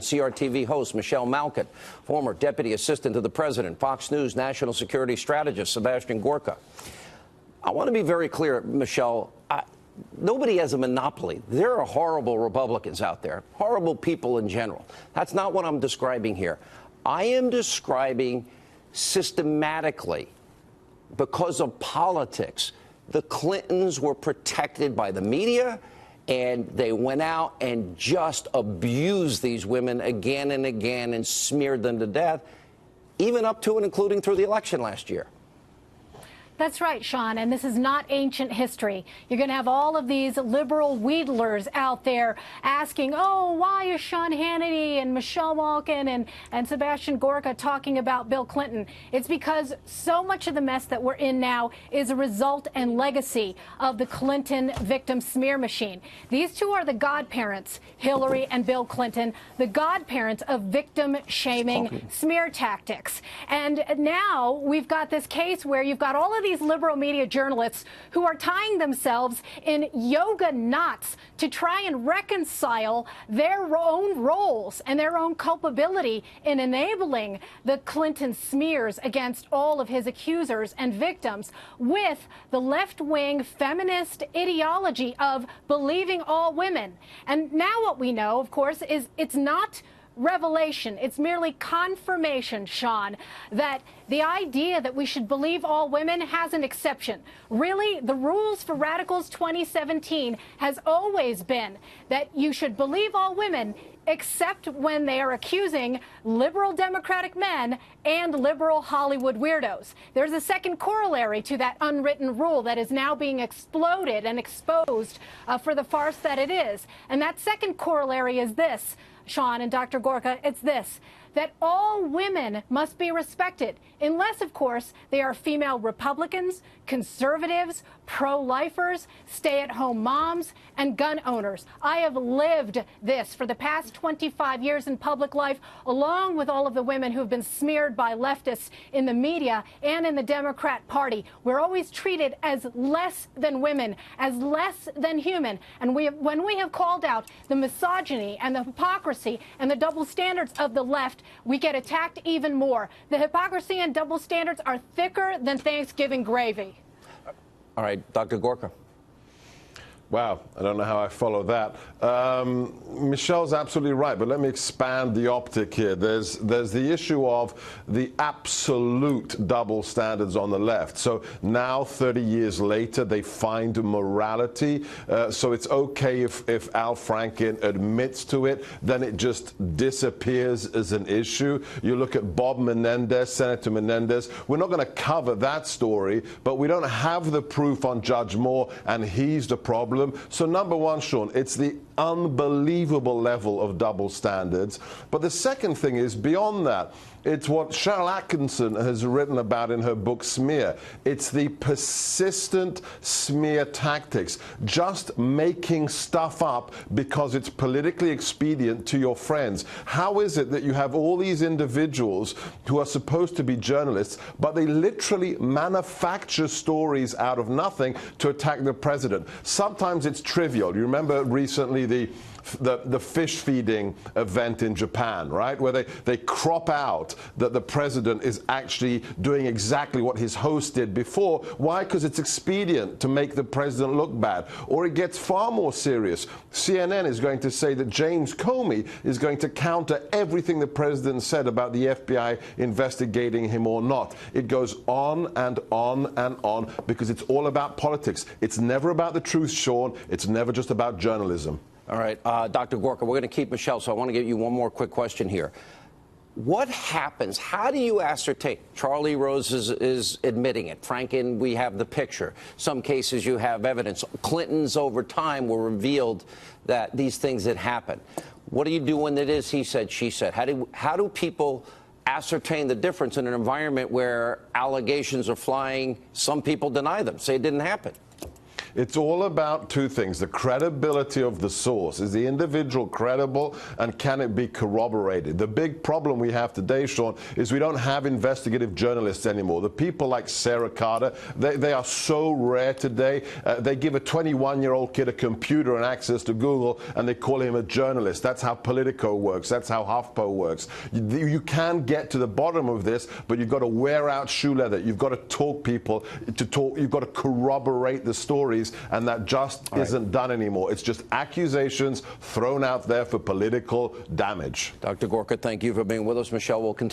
CRTV host Michelle Malkin, former deputy assistant to the president, Fox News national security strategist Sebastian Gorka. I want to be very clear, Michelle. Nobody has a monopoly. There are horrible Republicans out there, horrible people in general. That's not what I'm describing here. I am describing systematically, because of politics, the Clintons were protected by the media, and they went out and just abused these women again and again and smeared them to death, even up to and including through the election last year. That's right, Sean, and this is not ancient history. You're going to have all of these liberal wheedlers out there asking, oh, why is Sean Hannity and Michelle Malkin and Sebastian Gorka talking about Bill Clinton? It's because so much of the mess that we're in now is a result and legacy of the Clinton victim smear machine. These two are the godparents, Hillary and Bill Clinton, the godparents of victim-shaming smear tactics. And now we've got this case where you've got all of these liberal media journalists who are tying themselves in yoga knots to try and reconcile their own roles and their own culpability in enabling the Clinton smears against all of his accusers and victims with the left-wing feminist ideology of believing all women. And now what we know, of course, is it's not revelation. It's merely confirmation, Sean, that the idea that we should believe all women has an exception. Really, the rules for Radicals 2017 has always been that you should believe all women except when they are accusing liberal Democratic men and liberal Hollywood weirdos. There's a second corollary to that unwritten rule that is now being exploded and exposed for the farce that it is. And that second corollary is this, Sean and Dr. Gorka, it's this, that all women must be respected, unless, of course, they are female Republicans, conservatives, pro-lifers, stay-at-home moms, and gun owners. I have lived this for the past 25 years in public life, along with all of the women who have been smeared by leftists in the media and in the Democrat Party. We're always treated as less than women, as less than human. And when we have called out the misogyny and the hypocrisy and the double standards of the left, we get attacked even more. The hypocrisy and double standards are thicker than Thanksgiving gravy. All right, Dr. Gorka. Wow, I don't know how I follow that. Michelle's absolutely right, but let me expand the optic here. There's the issue of the absolute double standards on the left. So now, 30 years later, they find morality. So it's okay if Al Franken admits to it, then it just disappears as an issue. You look at Bob Menendez, Senator Menendez. We're not going to cover that story, but we don't have the proof on Judge Moore, and he's the problem. So number one, Sean, it's the unbelievable level of double standards. But the second thing is, beyond that, it's what Cheryl Atkinson has written about in her book Smear. It's the persistent smear tactics, just making stuff up because it's politically expedient to your friends. How is it that you have all these individuals who are supposed to be journalists, but they literally manufacture stories out of nothing to attack the president? Sometimes it's trivial. You remember recently the fish feeding event in Japan, right, where they crop out that the president is actually doing exactly what his host did before. Why? Because it's expedient to make the president look bad. Or it gets far more serious. CNN is going to say that James Comey is going to counter everything the president said about the FBI investigating him or not. It goes on and on and on because it's all about politics. It's never about the truth, Sean. It's never just about journalism. All right, Dr. Gorka, we're going to keep Michelle, so I want to give you one more quick question here. What happens? How do you ascertain? Charlie Rose is admitting it. Franken, we have the picture. Some cases you have evidence. Clinton's over time were revealed that these things had happened. What do you do when it is he said, she said? How do people ascertain the difference in an environment where allegations are flying? Some people deny them, say it didn't happen. It's all about two things. The credibility of the source. Is the individual credible, and can it be corroborated? The big problem we have today, Sean, is we don't have investigative journalists anymore. The people like Sarah Carter, they are so rare today. They give a 21-year-old kid a computer and access to Google, and they call him a journalist. That's how Politico works. That's how HuffPo works. You can get to the bottom of this, but you've got to wear out shoe leather. You've got to talk people to talk. You've got to corroborate the stories, and that just isn't done anymore. It's just accusations thrown out there for political damage. Dr. Gorka, thank you for being with us. Michelle will continue.